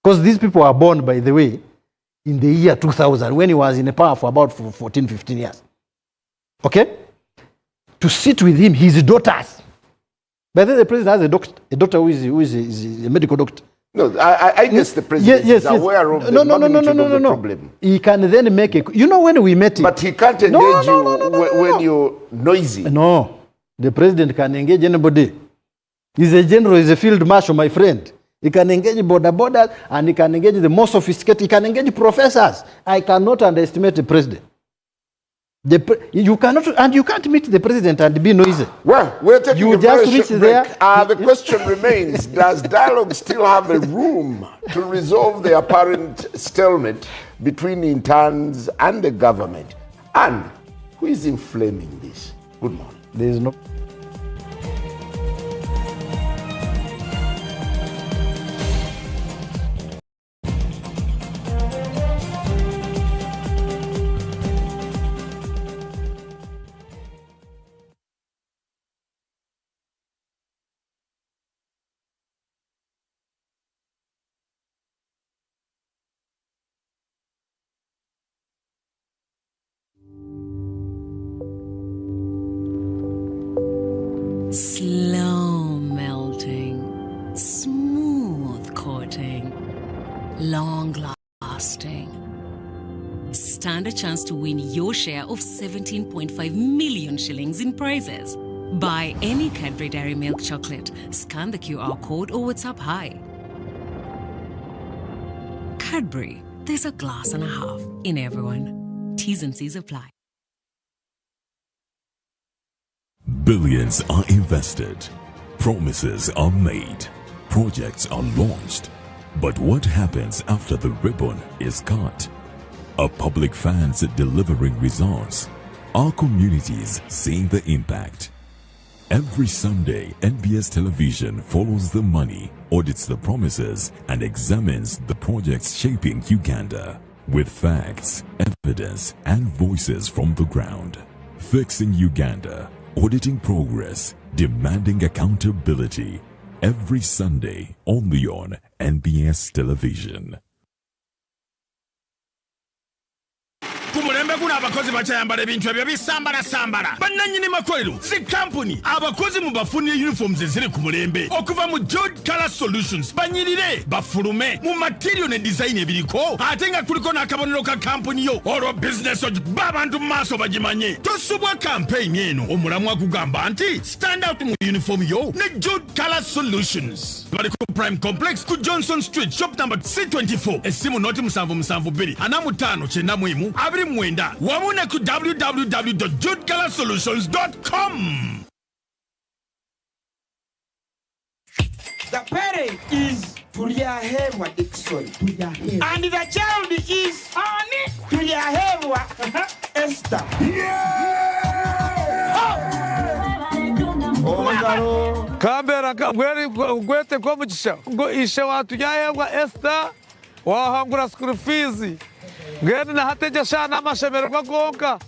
Because these people were born, by the way, in the year 2000, when he was in power for about 14, 15 years. Okay? To sit with him, his daughters. But then the president has a daughter who is a medical doctor. No, I guess the president is aware of the magnitude of the problem. He can then make a... You know when we met him... But he can't engage you when you're noisy. No. The president can engage anybody. He's a general, he's a field marshal, my friend. He can engage borders, and he can engage the most sophisticated. He can engage professors. I cannot underestimate the president. You cannot, and you can't meet the president and be noisy. Well, we're taking you a very just short reach break. there. The question remains, does dialogue still have a room to resolve the apparent stalemate between the interns and the government? And who is inflaming this? Good morning. There is no... Slow melting, smooth coating, long lasting. Stand a chance to win your share of 17.5 million shillings in prizes. Buy any Cadbury Dairy Milk chocolate, scan the QR code or WhatsApp hi. Cadbury, there's a glass and a half in everyone. T's and C's apply. Billions are invested, promises are made, projects are launched. But what happens after the ribbon is cut? Are public fans delivering results? Are communities seeing the impact? Every Sunday, NBS Television follows the money, audits the promises, and examines the projects shaping Uganda with facts, evidence, and voices from the ground. Fixing Uganda. Auditing progress, demanding accountability. Every Sunday, only on NBS Television. Kumulembe kuna abakozi bachayambala ebintu ebyo bisambala bannannyini makolero zi company abakozi mubafunire uniforms eziri ku mulembe okuva mu Jod Color Solutions banyirire bafulume mu material ne design ebiriko ate nga kuliko n'akabonero ka company yo olwo business ogibba abantu mu maaso bagimanye tosubwa campaign eno omulamu akugamba nti stand out mu uniform yo ne Jod Color Solutions bali ku Prime Complex ku Johnson Street shop number C24 esimu noti 7772 45 91 abiri mwenda wamune ku www.jodcolorsolutions.com. The parent is Tuliahemwa Dixon. And the child is Ani Tuliahemwa Esther. Oh, Kambera gwete kwa muchisha. Ngo isha watu yahemwa Esther. Wahangura school fees. Ngeni na hateja shana amashemero magonka.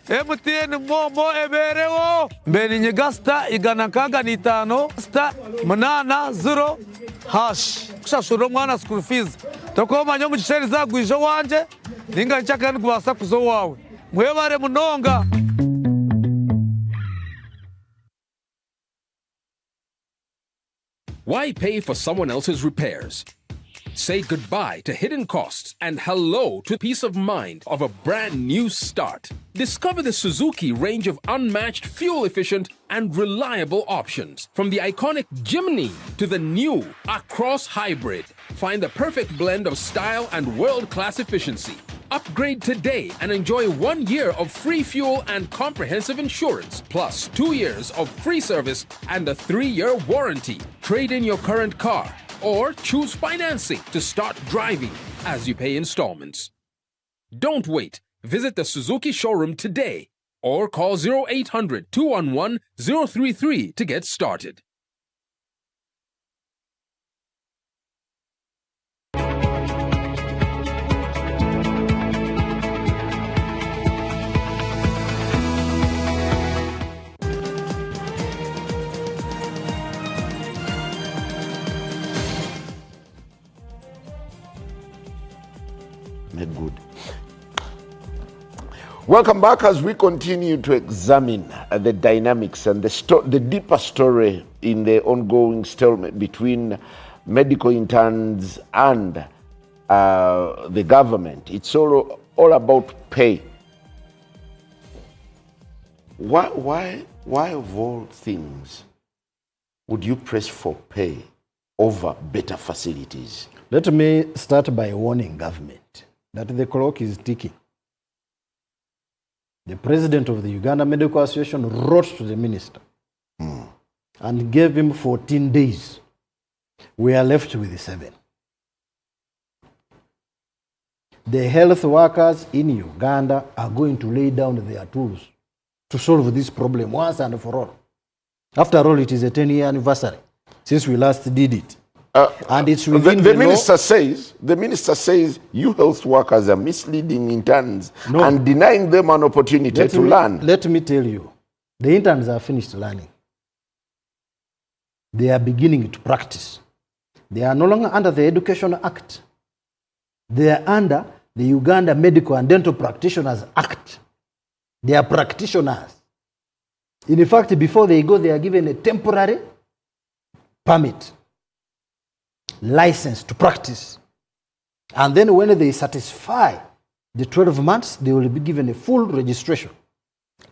MTN momo eberewo. Mbeni nyegasta igana kaga ni 5 sta munana 0 hash. Kushashuro mwana school fees. Toko manyo muchisheri za gwijo wanje. Ninga nchaka ngwasa kuzo wawe. Mwebare munonga. Why pay for someone else's repairs? Say goodbye to hidden costs and hello to peace of mind of a brand new start. Discover the Suzuki range of unmatched, fuel-efficient and reliable options. From the iconic Jimny to the new Across Hybrid. Find the perfect blend of style and world-class efficiency. Upgrade today and enjoy 1 year of free fuel and comprehensive insurance, plus 2 years of free service and a 3-year warranty. Trade in your current car or choose financing to start driving as you pay installments. Don't wait. Visit the Suzuki showroom today or call 0800-211-033 to get started. Make good. Welcome back as we continue to examine the dynamics and the deeper story in the ongoing stalemate between medical interns and the government. It's all about pay. Why of all things would you press for pay over better facilities? Let me start by warning government that the clock is ticking. The president of the Uganda Medical Association wrote to the minister and gave him 14 days. We are left with 7. The health workers in Uganda are going to lay down their tools to solve this problem once and for all. After all, it is a 10-year anniversary since we last did it. And it's within the minister says, you health workers are misleading interns and denying them an opportunity to learn. Let me tell you, the interns are finished learning. They are beginning to practice. They are no longer under the Education Act. They are under the Uganda Medical and Dental Practitioners Act. They are practitioners. In fact, before they go, they are given a temporary permit, license to practice. And then when they satisfy the 12 months, they will be given a full registration.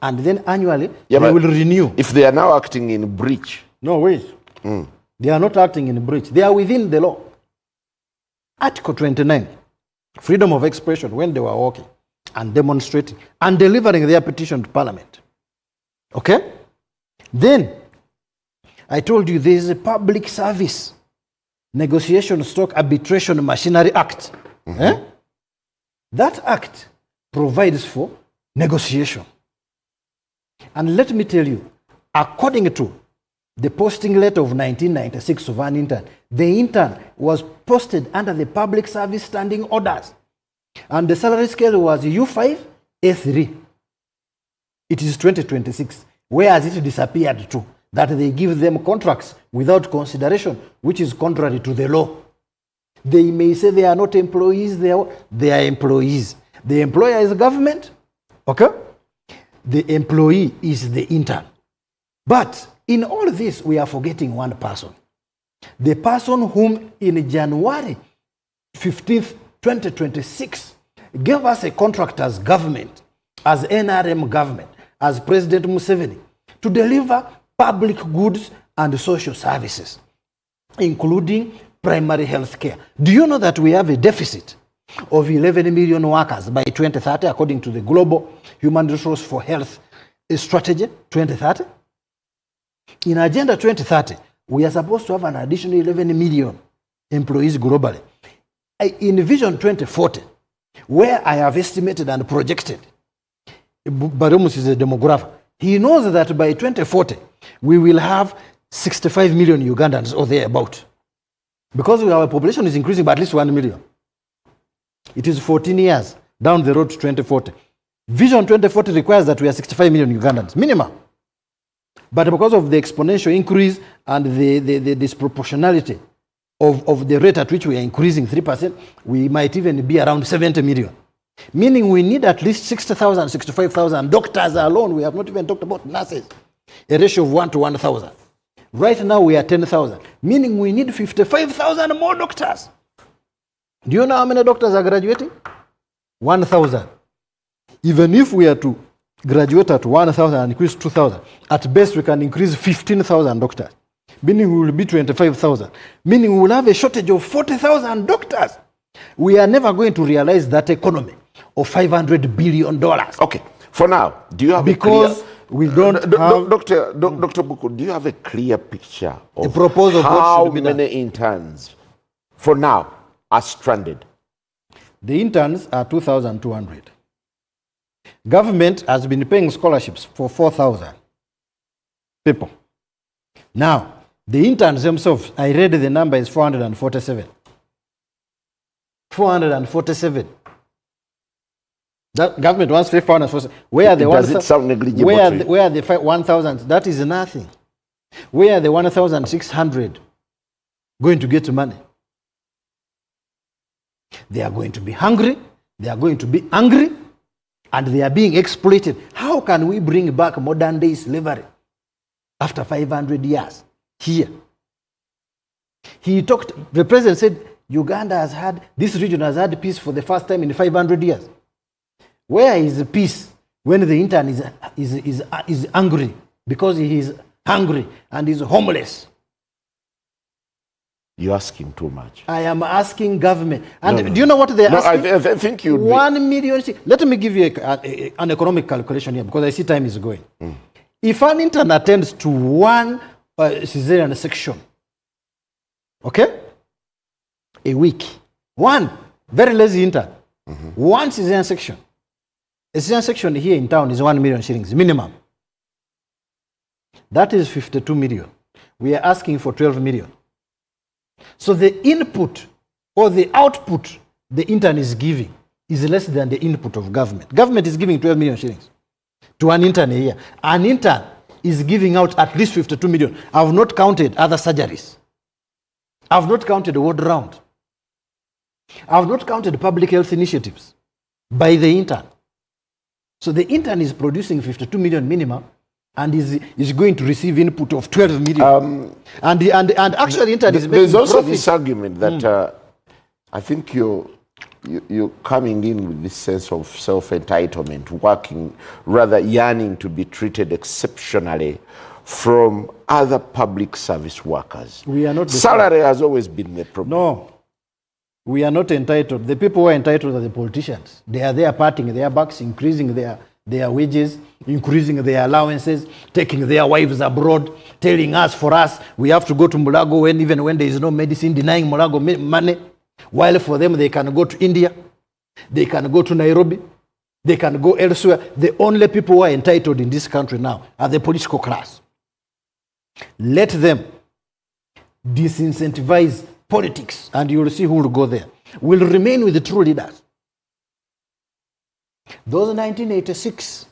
And then annually, they will renew. If they are now acting in breach. No, wait. They are not acting in breach. They are within the law. Article 29, freedom of expression, when they were walking and demonstrating and delivering their petition to Parliament. Okay? Then, I told you there is a Public Service Negotiation Stock Arbitration Machinery Act. That act provides for negotiation. And let me tell you, according to the posting letter of 1996 of an intern, the intern was posted under the Public Service Standing Orders. And the salary scale was U5, A3. It is 2026. Where has it disappeared to? That they give them contracts without consideration, which is contrary to the law. They may say they are not employees, they are employees. The employer is government, okay? The employee is the intern. But in all this, we are forgetting one person. The person whom in January 15th, 2026, gave us a contract as government, as NRM government, as President Museveni, to deliver public goods and social services, including primary health care. Do you know that we have a deficit of 11 million workers by 2030, according to the Global Human Resource for Health Strategy 2030? In Agenda 2030, we are supposed to have an additional 11 million employees globally. In Vision 2040, where I have estimated and projected, Baromus is a demographer, he knows that by 2040, we will have 65 million Ugandans or thereabout. Because our population is increasing by at least 1 million. It is 14 years down the road to 2040. Vision 2040 requires that we are 65 million Ugandans, minimum. But because of the exponential increase and the disproportionality of the rate at which we are increasing 3%, we might even be around 70 million. Meaning we need at least 60,000, 65,000 doctors alone. We have not even talked about nurses. A ratio of 1 to 1,000. Right now we are 10,000. Meaning we need 55,000 more doctors. Do you know how many doctors are graduating? 1,000. Even if we are to graduate at 1,000 and increase 2,000, at best we can increase 15,000 doctors. Meaning we will be 25,000. Meaning we will have a shortage of 40,000 doctors. We are never going to realize that economy of $500 billion. Okay, for now, do you have because we don't have... Dr. Buku, do you have a clear picture of proposal how many interns, for now, are stranded? The interns are 2,200. Government has been paying scholarships for 4,000 people. Now, the interns themselves, I read the number is 447. 447. That government wants to pay 447. Where are the Does it sound negligible? Where are the 1,000? That is nothing. Where are the 1,600 going to get money? They are going to be hungry. They are going to be angry and they are being exploited. How can we bring back modern day slavery after 500 years here? The president said Uganda this region has had peace for the first time in 500 years. Where is the peace when the intern is angry because he is hungry and is homeless? You're asking too much. I am asking government. And do you know what they're asking? I think you 1 million. Let me give you an economic calculation here because I see time is going. If an intern attends to one cesarean section, okay, a week, one very lazy intern, one cesarean section. A cesarean section here in town is 1 million shillings minimum. That is 52 million. We are asking for 12 million. So the input or the output the intern is giving is less than the input of government. Government is giving 12 million shillings to an intern a year. An intern is giving out at least 52 million. I've not counted other surgeries. I've not counted the ward round. I've not counted public health initiatives by the intern. So the intern is producing 52 million minimum and is going to receive input of 12 million. And actually intern is making There's also profit. this argument that I think you're coming in with this sense of self-entitlement, working, rather yearning to be treated exceptionally from other public service workers. We are not Salary has always been the problem. No. We are not entitled. The people who are entitled are the politicians. They are there parting their bucks, increasing their wages, increasing their allowances, taking their wives abroad, telling us, we have to go to Mulago even when there is no medicine, denying Mulago money. While for them, they can go to India, they can go to Nairobi, they can go elsewhere. The only people who are entitled in this country now are the political class. Let them disincentivize politics, and you will see who will go there. We'll remain with the true leaders. Those 1986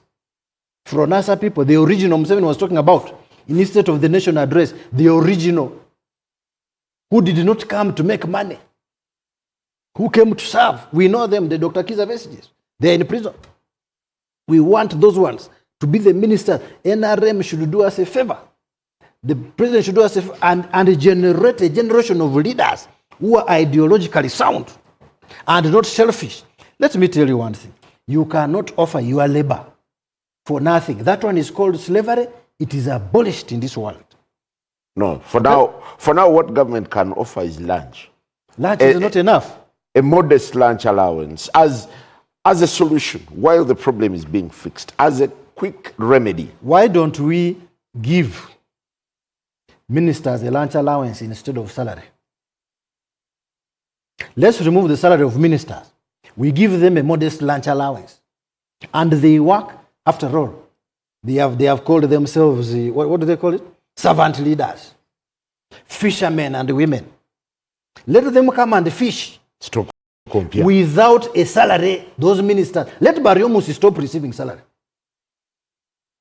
Fronasa people, the original Museveni was talking about, in the State of the Nation address, the original, who did not come to make money, who came to serve. We know them, the Dr. Kiza Vestiges. They are in prison. We want those ones to be the ministers. NRM should do us a favor. The president should do us a favor and generate a generation of leaders who are ideologically sound and not selfish. Let me tell you one thing. You cannot offer your labor for nothing. That one is called slavery. It is abolished in this world. No, for now, what government can offer is lunch. Lunch is not enough. A modest lunch allowance as a solution while the problem is being fixed, as a quick remedy. Why don't we give ministers a lunch allowance instead of salary? Let's remove the salary of ministers. We give them a modest lunch allowance. And they work, after all, they have called themselves, what do they call it? Servant leaders. Fishermen and women. Let them come and fish. Stop compare. Without a salary, those ministers. Let Bariomus stop receiving salary.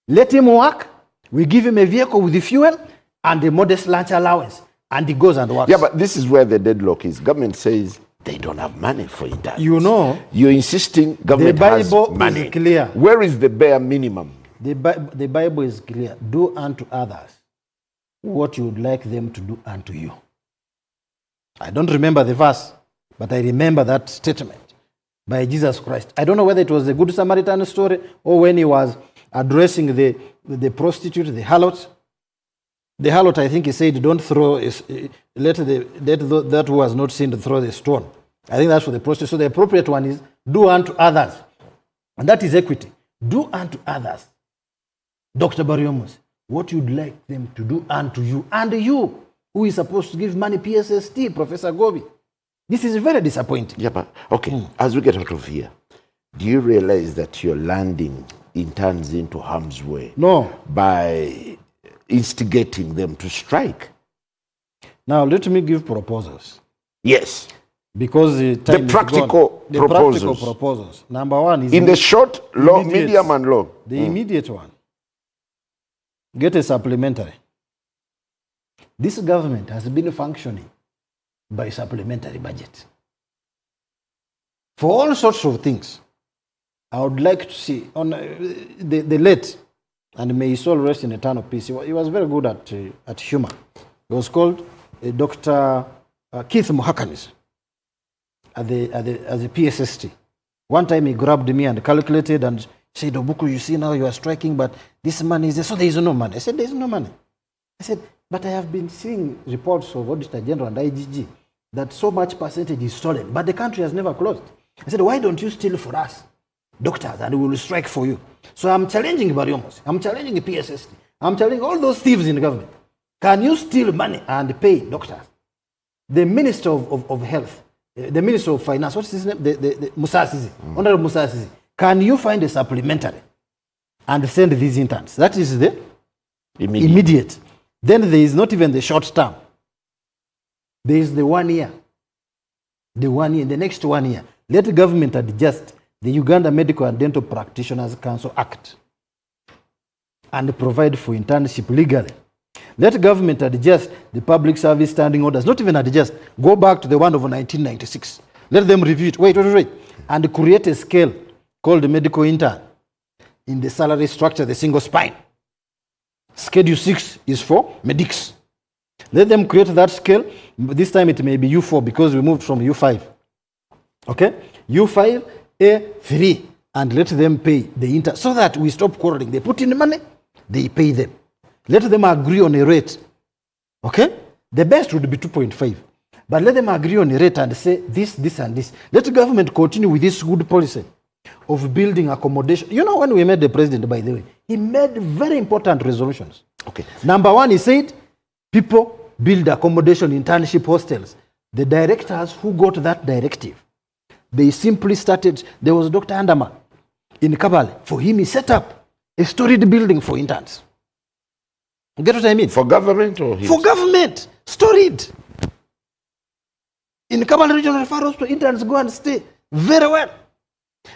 Let him work. We give him a vehicle with the fuel and a modest lunch allowance. And he goes and works. Yeah, but this is where the deadlock is. Government says they don't have money for interns. You know, you're insisting government has money. The Bible is clear. Where is the bare minimum? The Bible is clear. Do unto others what you would like them to do unto you. I don't remember the verse, but I remember that statement by Jesus Christ. I don't know whether it was the Good Samaritan story or when he was addressing the prostitute, the harlot. The harlot, I think he said, don't throw, let that who has not sinned throw the stone. I think that's for the prostitute. So the appropriate one is do unto others. And that is equity. Do unto others. Dr. Bariomus, what you'd like them to do unto you. And you, who is supposed to give money PSST, Professor Gobi. This is very disappointing. Yeah, but, okay, as we get out of here, do you realize that you're landing interns into harm's way? No. By instigating them to strike. Now, let me give proposals. Yes. Because the practical proposals. Number one is... in the short, long, medium and long. The immediate one. Get a supplementary. This government has been functioning by supplementary budget. for all sorts of things. I would like to see on the late, and may his soul rest in eternal peace. He was very good at humor. He was called Dr. Keith Muhakanis at the PSST. One time he grabbed me and calculated and said, Obuku, you see now you are striking, but this money is there. So there is no money. I said, there is no money. I said, but I have been seeing reports of Auditor General and IGG that so much percentage is stolen, but the country has never closed. I said, why don't you steal for us, doctors, and we will strike for you? So I'm challenging Bariomos. I'm challenging the PSST. I'm challenging all those thieves in the government. Can you steal money and pay doctors? The Minister of Health, the Minister of Finance, what's his name? The Musasizi, Honorable Musasizi. Can you find a supplementary and send these interns? That is the immediate. Then there is not even the short term. There is the 1 year. The 1 year, the next 1 year. Let the government adjust the Uganda Medical and Dental Practitioners Council Act and provide for internship legally. Let the government adjust the public service standing orders, not even adjust, go back to the one of 1996. Let them review it, wait, and create a scale called the medical intern in the salary structure, the single spine. Schedule 6 is for medics. Let them create that scale. This time it may be U4 because we moved from U5. Okay? U5, A3, and let them pay the intern so that we stop quarreling. They put in the money, they pay them. Let them agree on a rate. Okay? The best would be 2.5. But let them agree on a rate and say this, this, and this. Let the government continue with this good policy of building accommodation. You know, when we met the president, by the way, he made very important resolutions. Okay. Number one, he said, people build accommodation internship hostels. The directors who got that directive, they simply started. There was Dr. Andama in Kabale. For him, he set up a storied building for interns. You get what I mean? For government or his? For government. Storied. In Kabale Regional Referral Hospital, interns go and stay very well.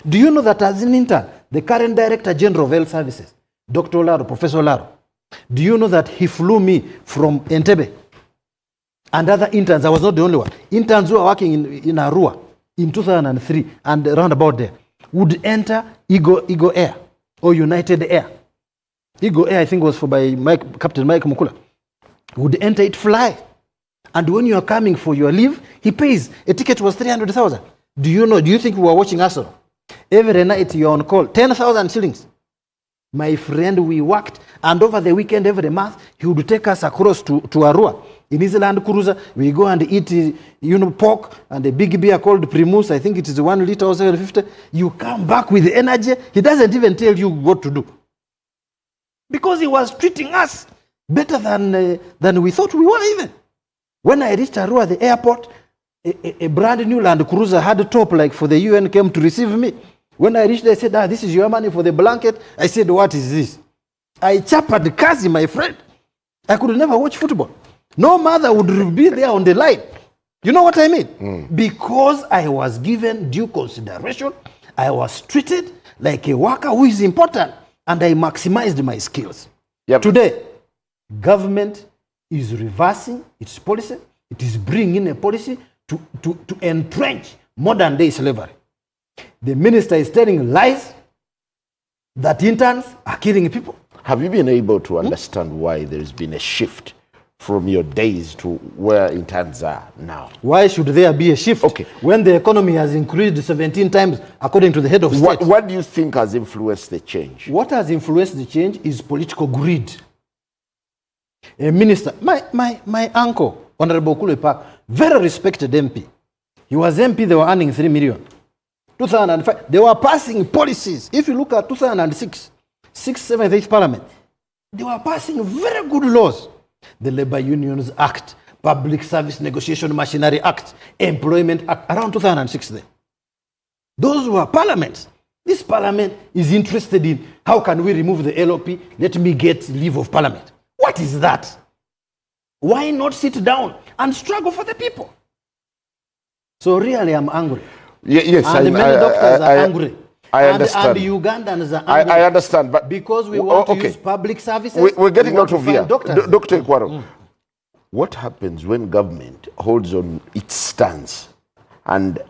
Do you know that as an intern, the current Director General of Health Services, Dr. Olaro, Professor Olaro, do you know that he flew me from Entebbe and other interns? I was not the only one. Interns who are working in Arua in 2003 and around about there would enter Eagle Air or United Air. Eagle Air, I think, was by Captain Mike Mukula. Would enter it, fly. And when you are coming for your leave, he pays. A ticket was 300,000. Do you think we were watching Arsenal? Every night you're on call, 10,000 shillings. My friend, we worked, and over the weekend, every month, he would take us across to Arua. In his Land Cruiser, we go and eat, pork and a big beer called Primus. I think it is 1 liter or 750. You come back with energy. He doesn't even tell you what to do. Because he was treating us better than we thought we were even. When I reached Arua, the airport, a brand new Land Cruiser had a top like for the UN came to receive me. When I reached there, they said, this is your money for the blanket. I said, what is this? I chapped Kazi, my friend. I could never watch football. No mother would be there on the line. You know what I mean? Because I was given due consideration, I was treated like a worker who is important, and I maximized my skills. Yep. Today, government is reversing its policy. It is bringing in a policy to entrench modern day slavery. The minister is telling lies that interns are killing people. Have you been able to understand why there has been a shift from your days to where interns are now? Why should there be a shift? Okay. When the economy has increased 17 times, according to the head of state. What do you think has influenced the change? What has influenced the change is political greed. A minister, my uncle, Honorable Kule Park, very respected MP. He was MP, they were earning 3 million. 2005, they were passing policies. If you look at 2006, 6th, 7th, 8th Parliament, they were passing very good laws. The Labor Unions Act, Public Service Negotiation Machinery Act, Employment Act, around 2006 then. Those were parliaments. This parliament is interested in how can we remove the LOP, let me get leave of parliament. What is that? Why not sit down and struggle for the people? So really I'm angry. Yes, and many doctors are angry. I understand. And Ugandans are angry. I understand, but because we want to use public services. We're getting out of here. Dr. Ekwaro, what happens when government holds on its stance and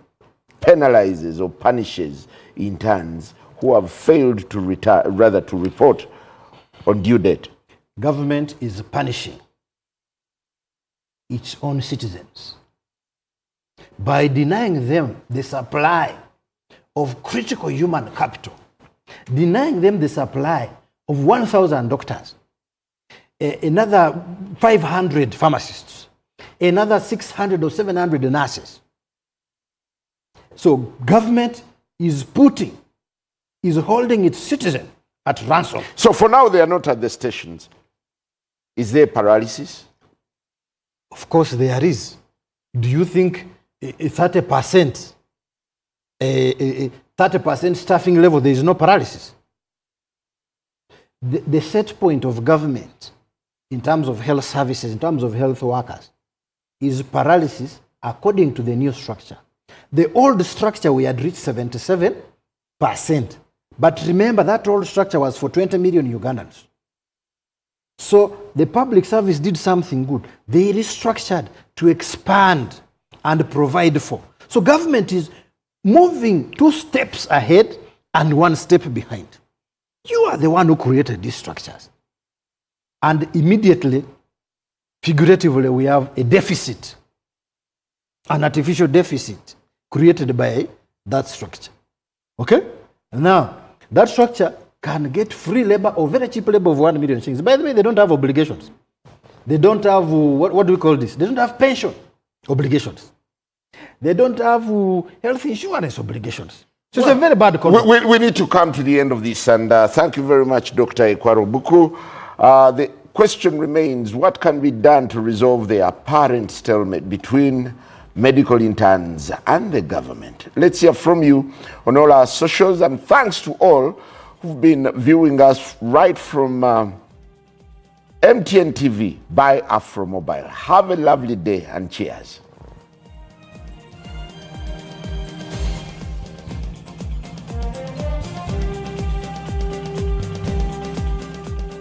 penalizes or punishes interns who have failed to report on due date? Government is punishing its own citizens by denying them the supply of critical human capital, denying them the supply of 1,000 doctors, another 500 pharmacists, another 600 or 700 nurses. So government is holding its citizen at ransom. So for now, they are not at the stations. Is there paralysis? Of course there is. Do you think 30% staffing level, there is no paralysis? The set point of government in terms of health services, in terms of health workers, is paralysis according to the new structure. The old structure, we had reached 77%. But remember, that old structure was for 20 million Ugandans. So the public service did something good. They restructured to expand and provide for. So government is moving 2 steps ahead and 1 step behind. You are the one who created these structures. And immediately, figuratively, we have a deficit, an artificial deficit created by that structure. Okay? Now, that structure can get free labor or very cheap labor of 1 million shillings. By the way, they don't have obligations. They don't have, what do we call this? They don't have pension obligations. They don't have health insurance obligations. So it's a very bad conduct. We need to come to the end of this, and thank you very much, Dr. Ekwaro Buku. The question remains, what can be done to resolve the apparent stalemate between medical interns and the government? Let's hear from you on all our socials, and thanks to all who've been viewing us right from MTN TV by Afro Mobile. Have a lovely day and cheers.